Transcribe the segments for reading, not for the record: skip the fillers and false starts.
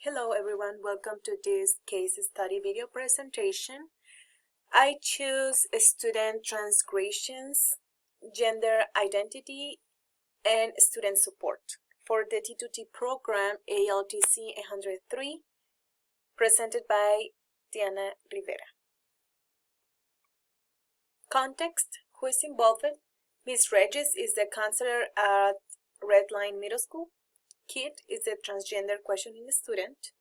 Hello everyone, welcome to this case study video presentation. I choose student transgressions, gender identity, and student support for the T2T program ALTC 103, presented by Diana Rivera. Context: who is involved? Ms. Regis is the counselor at Red Line Middle School. Kid is a transgender questioning student,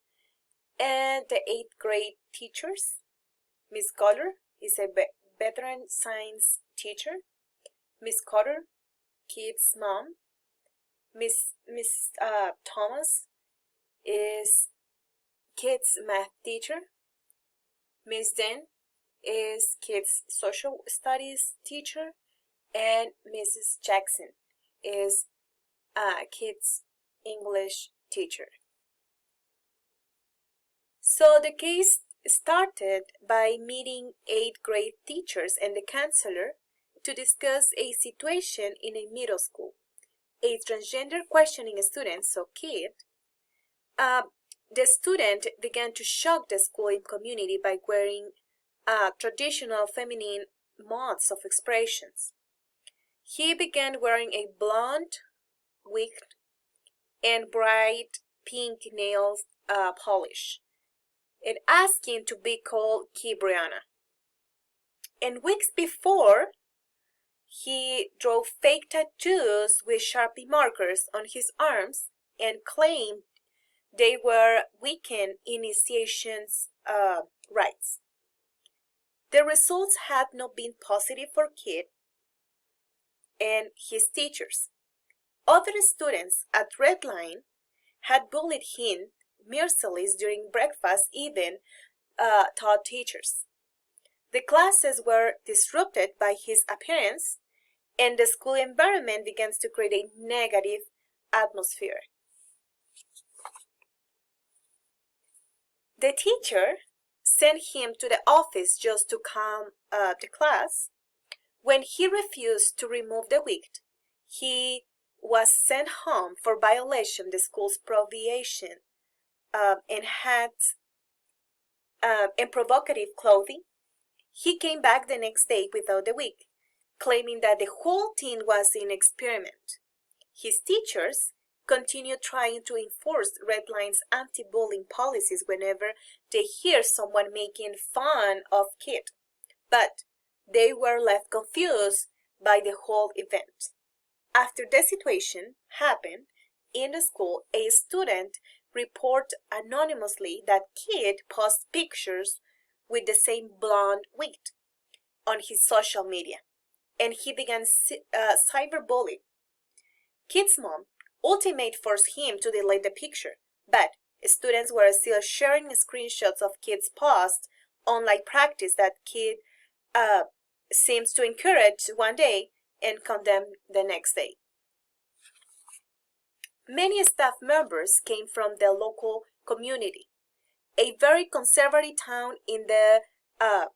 and the 8th grade teachers. Miss Coller is a veteran science teacher. Miss Cotter, kid's mom. Miss Thomas is kid's math teacher. Miss Den is kid's social studies teacher, and Mrs. Jackson is kid's English teacher. So the case started by meeting 8th grade teachers and the counselor to discuss a situation in a middle school. A transgender questioning student, so kid, the student began to shock the school and community by wearing traditional feminine modes of expressions. He began wearing a blonde wig and bright pink nail polish, and asking to be called Kibriana. And weeks before, he drew fake tattoos with Sharpie markers on his arms and claimed they were weekend initiation's rites. The results had not been positive for Kid and his teachers. Other students at Red Line had bullied him mercilessly during breakfast, even taught teachers. The classes were disrupted by his appearance, and the school environment begins to create a negative atmosphere. The teacher sent him to the office just to calm the class. When he refused to remove the wig, he was sent home for violation of the school's prohibition and provocative clothing. He came back the next day without the wig, claiming that the whole thing was an experiment. His teachers continued trying to enforce Red Line's anti-bullying policies whenever they hear someone making fun of Kid, but they were left confused by the whole event. After the situation happened in the school, a student reported anonymously that Kid posted pictures with the same blonde wig on his social media, and he began cyberbullying. Kid's mom ultimately forced him to delete the picture, but students were still sharing screenshots of Kid's posts on like practice that Kid seems to encourage one day and condemn the next day. Many staff members came from the local community, a very conservative town in the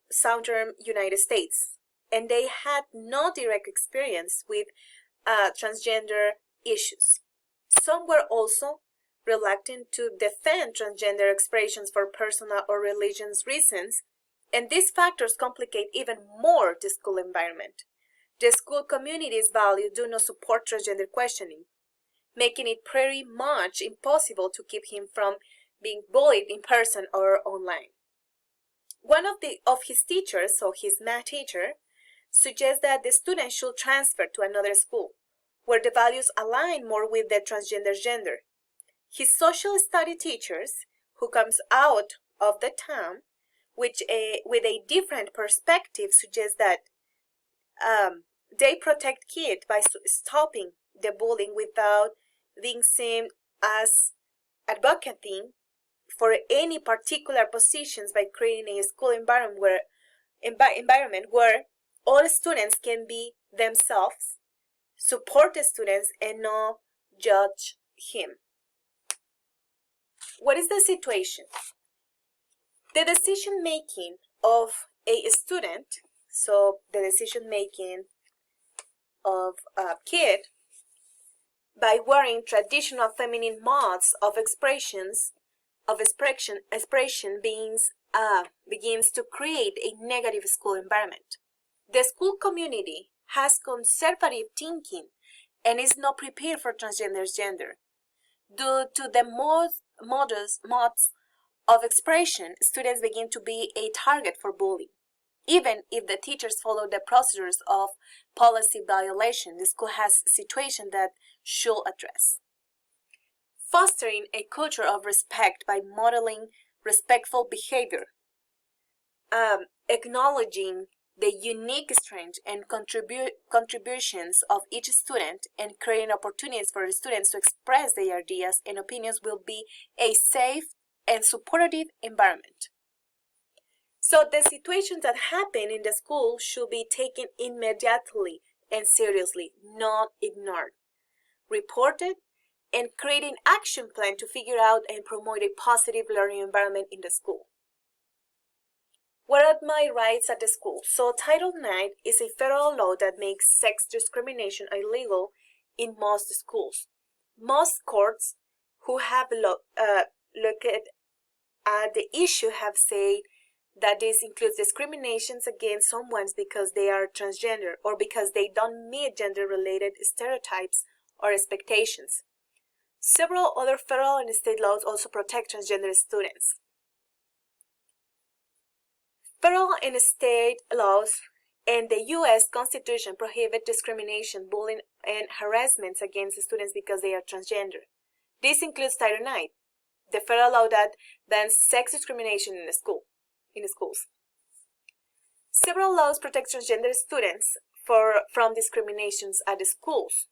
southern United States, and they had no direct experience with transgender issues. Some were also reluctant to defend transgender expressions for personal or religious reasons, and these factors complicate even more the school environment. The school community's values do not support transgender questioning, making it pretty much impossible to keep him from being bullied in person or online. One of his teachers, so his math teacher, suggests that the student should transfer to another school, where the values align more with the transgender gender. His social study teachers, who comes out of the town with a different perspective, suggest that they protect Kid by stopping the bullying without being seen as advocating for any particular positions by creating a school environment where all students can be themselves, support the students, and not judge him. What is the situation? The decision making of a student, so the decision making of a Kid, by wearing traditional feminine modes of expressions of expression begins to create a negative school environment. The school community has conservative thinking and is not prepared for transgender gender. Due to the modes of expression, students begin to be a target for bullying. Even if the teachers follow the procedures of policy violation, the school has situations that should address. Fostering a culture of respect by modeling respectful behavior, acknowledging the unique strengths and contributions of each student, and creating opportunities for the students to express their ideas and opinions will be a safe and supportive environment. So the situations that happen in the school should be taken immediately and seriously, not ignored, reported, and create an action plan to figure out and promote a positive learning environment in the school. What are my rights at the school? So Title IX is a federal law that makes sex discrimination illegal in most schools. Most courts who have looked at the issue have said that this includes discriminations against someone because they are transgender or because they don't meet gender-related stereotypes or expectations. Several other federal and state laws also protect transgender students. Federal and state laws and the U.S. Constitution prohibit discrimination, bullying, and harassment against students because they are transgender. This includes Title IX, the federal law that bans sex discrimination in schools. Several laws protect transgender students from discriminations at the schools.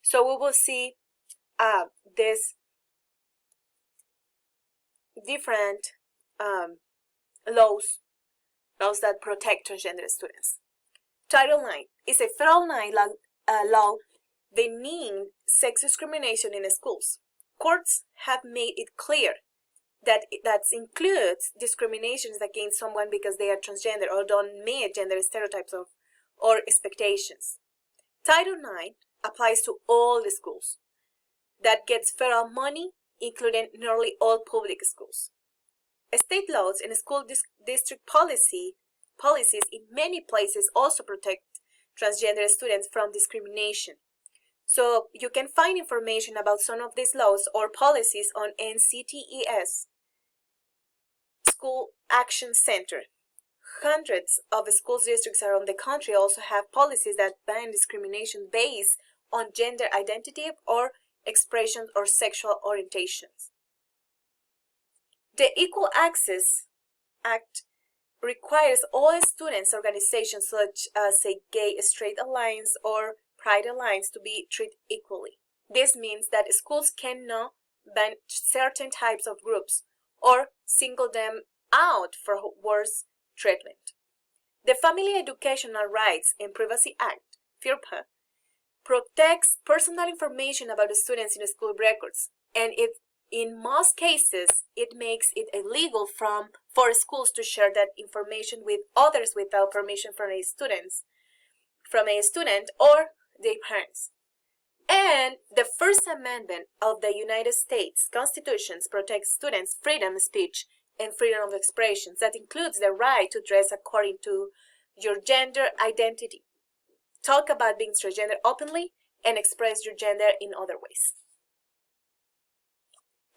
So we will see these different laws that protect transgender students. Title IX is a federal law banning sex discrimination in schools. Courts have made it clear that includes discriminations against someone because they are transgender or don't meet gender stereotypes or expectations. Title IX applies to all the schools that gets federal money, including nearly all public schools. State laws and school district policies in many places also protect transgender students from discrimination. So you can find information about some of these laws or policies on NCTES School Action Center. Hundreds of school districts around the country also have policies that ban discrimination based on gender identity or expression or sexual orientations. The Equal Access Act requires all students' organizations such as a Gay Straight Alliance or Pride Alliance to be treated equally. This means that schools cannot ban certain types of groups or single them out for worse treatment. The Family Educational Rights and Privacy Act, FERPA, protects personal information about the students in school records, and in most cases, it makes it illegal for schools to share that information with others without permission from a student or their parents. And the First Amendment of the United States Constitution protects students' freedom of speech and freedom of expression. That includes the right to dress according to your gender identity, talk about being transgender openly, and express your gender in other ways.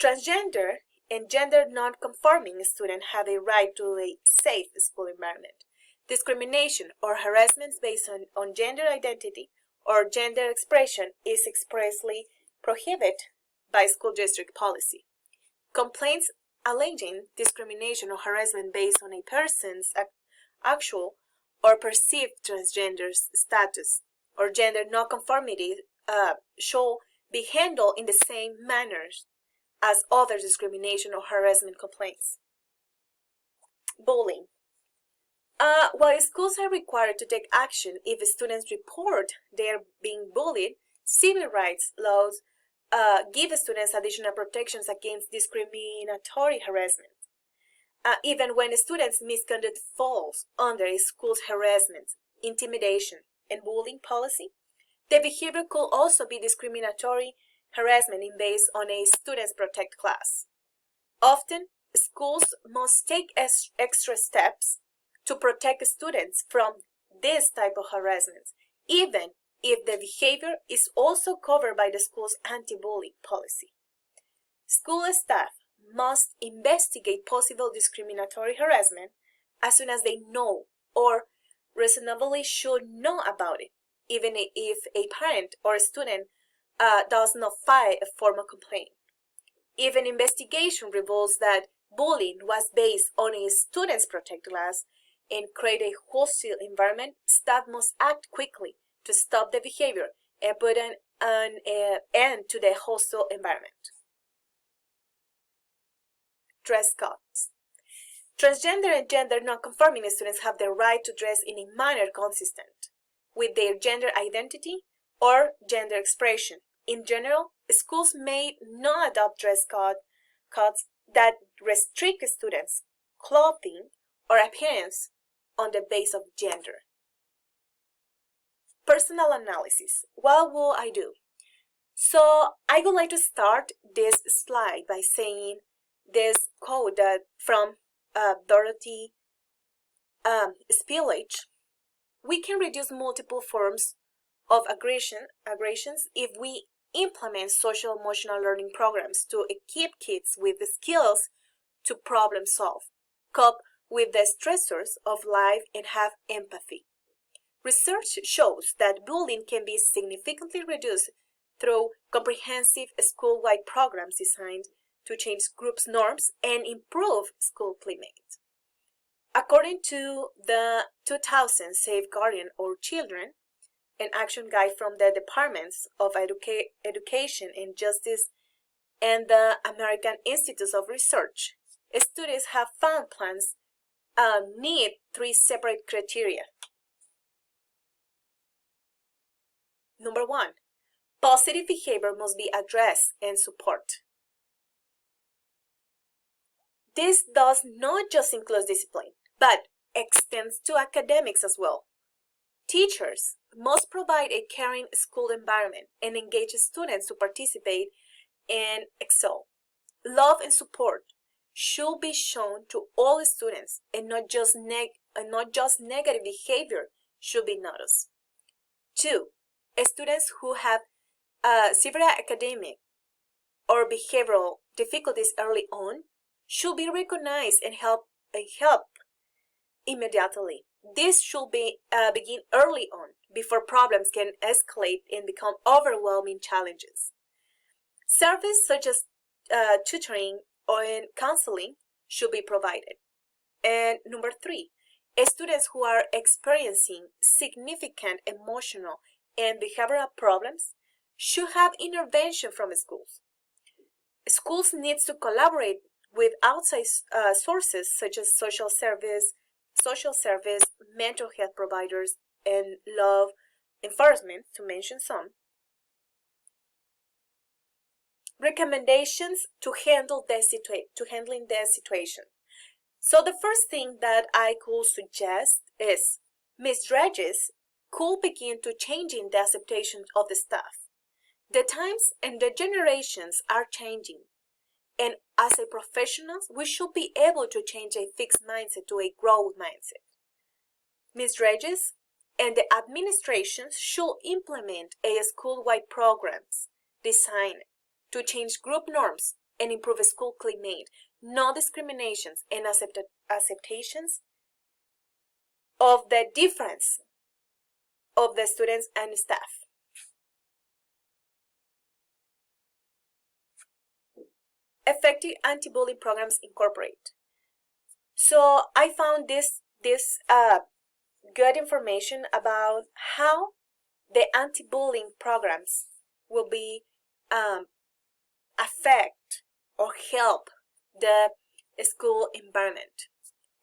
Transgender and gender non-conforming students have a right to a safe school environment. Discrimination or harassment based on gender identity or gender expression is expressly prohibited by school district policy. Complaints alleging discrimination or harassment based on a person's actual or perceived transgender status or gender nonconformity shall be handled in the same manner as other discrimination or harassment complaints. Bullying. While schools are required to take action if students report they are being bullied, civil rights laws give students additional protections against discriminatory harassment. Even when students' misconduct falls under a school's harassment, intimidation, and bullying policy, the behavior could also be discriminatory harassment based on a student's protected class Often, schools must take extra steps to protect students from this type of harassment, even if the behavior is also covered by the school's anti-bullying policy. School staff must investigate possible discriminatory harassment as soon as they know or reasonably should know about it, even if a parent or a student does not file a formal complaint. If an investigation reveals that bullying was based on a student's protected class and create a hostile environment, staff must act quickly to stop the behavior and put an end to the hostile environment. Dress codes. Transgender and gender non-conforming students have the right to dress in a manner consistent with their gender identity or gender expression. In general, schools may not adopt dress codes that restrict students' clothing or appearance on the basis of gender. Personal analysis. What will I do? So I would like to start this slide by saying this quote that from Dorothy Spillage: "We can reduce multiple forms of aggressions if we implement social emotional learning programs to equip kids with the skills to problem solve, cope with the stressors of life, and have empathy." Research shows that bullying can be significantly reduced through comprehensive school-wide programs designed to change groups' norms and improve school climate. According to the 2000 Safeguarding Our Children, an action guide from the Departments of Education and Justice and the American Institutes of Research, studies have found plans need 3 separate criteria. Number 1, positive behavior must be addressed and supported. This does not just include discipline, but extends to academics as well. Teachers must provide a caring school environment and engage students to participate and excel. Love and support should be shown to all students, and not just negative behavior should be noticed. 2, students who have severe academic or behavioral difficulties early on should be recognized and help immediately. This should begin early on, before problems can escalate and become overwhelming challenges. Services such as tutoring or counseling should be provided. And number 3, students who are experiencing significant emotional and behavioral problems should have intervention from schools. Schools need to collaborate with outside sources such as social service, mental health providers, and law enforcement, to mention some. Recommendations to handling the situation. So the first thing that I could suggest is misdreages could begin to changing the acceptation of the staff. The times and the generations are changing, and as a professionals, we should be able to change a fixed mindset to a growth mindset. Misdreages and the administrations should implement a school-wide programs designed to change group norms and improve school climate, no discriminations and acceptations of the difference of the students and staff. Effective anti-bullying programs incorporate. So I found this good information about how the anti-bullying programs will be affect or help the school environment.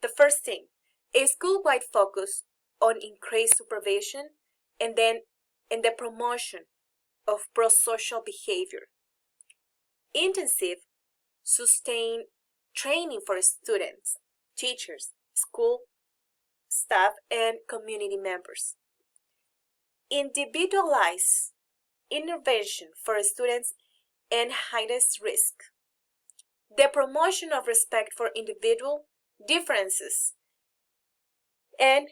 The first thing, a school-wide focus on increased supervision and then in the promotion of pro-social behavior. Intensive, sustained training for students, teachers, school staff, and community members. Individualized intervention for students and highest risk. the promotion of respect for individual differences, and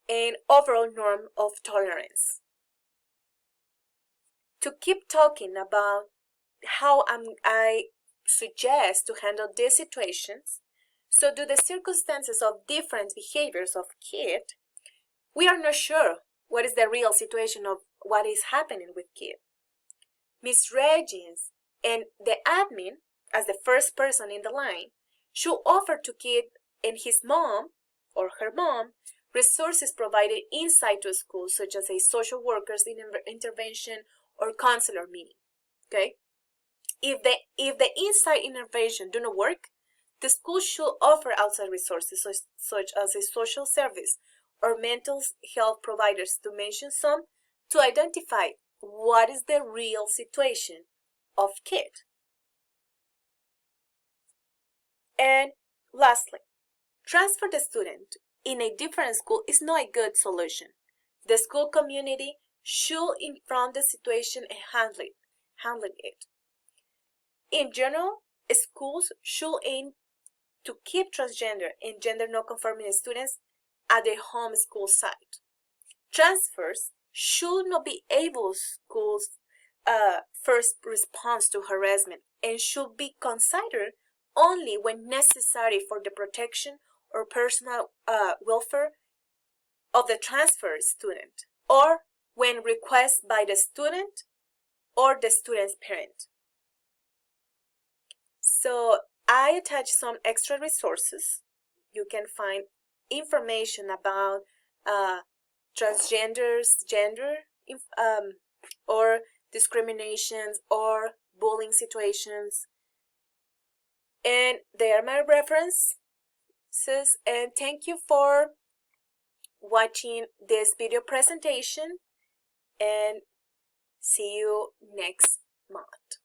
an overall norm of tolerance. To keep talking about how I suggest to handle these situations, so due to the circumstances of different behaviors of kid, we are not sure what is the real situation of what is happening with kid. Miss Regis and the admin, as the first person in the line, should offer to kid and his mom or her mom resources provided inside to school, such as a social worker's intervention or counselor meeting. Okay? If the inside intervention do not work, the school should offer outside resources such as a social service or mental health providers, to mention some, to identify what is the real situation of kid. And lastly, transfer the student in a different school is not a good solution. The school community should confront the situation and handle it. In general, schools should aim to keep transgender and gender non-conforming students at their home school site. Transfers should not be able schools' first response to harassment and should be considered only when necessary for the protection or personal welfare of the transferred student, or when requested by the student or the student's parent. So I attach some extra resources. You can find information about transgenders, gender, or discriminations or bullying situations. And they are my references. And thank you for watching this video presentation, and see you next month.